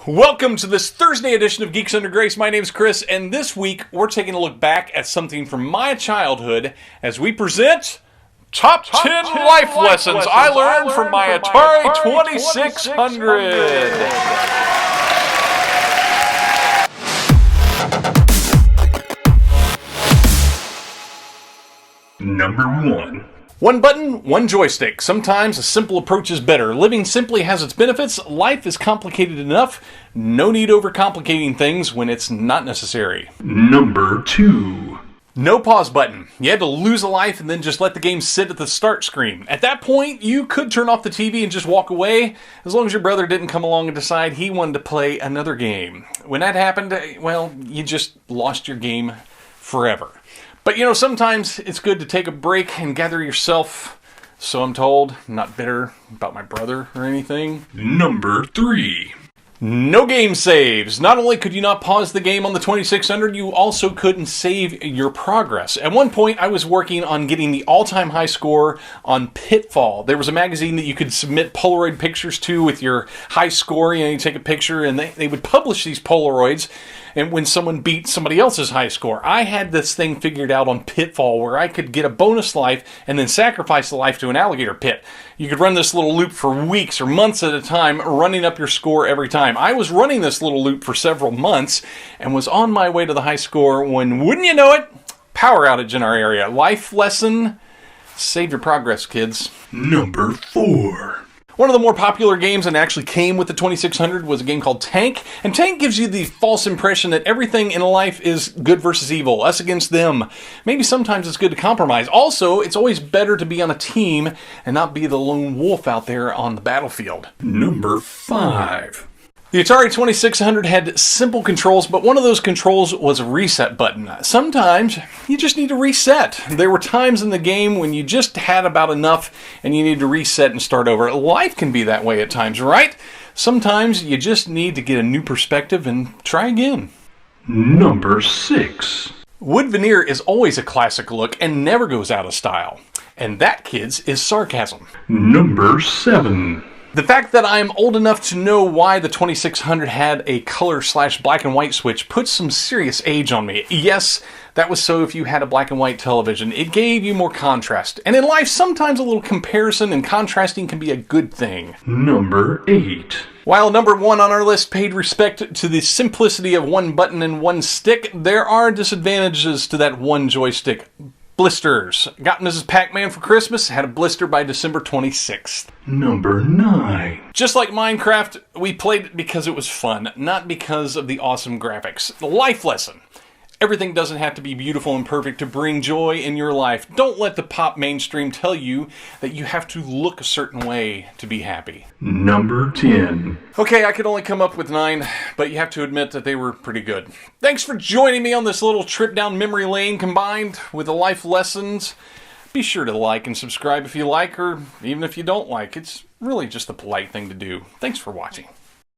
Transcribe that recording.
Welcome to this Thursday edition of Geeks Under Grace. My name's Chris, and this week we're taking a look back at something from my childhood as we present Top 10 Life Lessons I Learned from my Atari 2600. Number 1. One button, one joystick. Sometimes a simple approach is better. Living simply has its benefits. Life is complicated enough. No need overcomplicating things when it's not necessary. Number 2. No pause button. You had to lose a life and then just let the game sit at the start screen. At that point, you could turn off the TV and just walk away, as long as your brother didn't come along and decide he wanted to play another game. When that happened, well, you just lost your game forever. But you know, sometimes it's good to take a break and gather yourself. So I'm told, I'm not bitter about my brother or anything. Number 3. No game saves. Not only could you not pause the game on the 2600, you also couldn't save your progress. At one point, I was working on getting the all-time high score on Pitfall. There was a magazine that you could submit Polaroid pictures to with your high score. You take a picture, and they would publish these Polaroids. And when someone beat somebody else's high score, I had this thing figured out on Pitfall where I could get a bonus life and then sacrifice the life to an alligator pit. You could run this little loop for weeks or months at a time, running up your score every time. I was running this little loop for several months and was on my way to the high score when, wouldn't you know it, power outage in our area. Life lesson, save your progress, kids. Number 4. One of the more popular games and actually came with the 2600 was a game called Tank. And Tank gives you the false impression that everything in life is good versus evil, us against them. Maybe sometimes it's good to compromise. Also, it's always better to be on a team and not be the lone wolf out there on the battlefield. Number 5. The Atari 2600 had simple controls, but one of those controls was a reset button. Sometimes you just need to reset. There were times in the game when you just had about enough and you need to reset and start over. Life can be that way at times, right? Sometimes you just need to get a new perspective and try again. Number 6. Wood veneer is always a classic look and never goes out of style. And that, kids, is sarcasm. Number 7. The fact that I'm old enough to know why the 2600 had a color/black and white switch puts some serious age on me. Yes, that was so if you had a black and white television. It gave you more contrast. And in life, sometimes a little comparison and contrasting can be a good thing. Number 8. While number 1 on our list paid respect to the simplicity of one button and one stick, there are disadvantages to that one joystick. Blisters. Got Mrs. Pac-Man for Christmas, had a blister by December 26th. Number 9. Just like Minecraft, we played it because it was fun, not because of the awesome graphics. The life lesson. Everything doesn't have to be beautiful and perfect to bring joy in your life. Don't let the pop mainstream tell you that you have to look a certain way to be happy. Number 10. Okay, I could only come up with 9, but you have to admit that they were pretty good. Thanks for joining me on this little trip down memory lane combined with the life lessons. Be sure to like and subscribe if you like, or even if you don't like. It's really just the polite thing to do. Thanks for watching.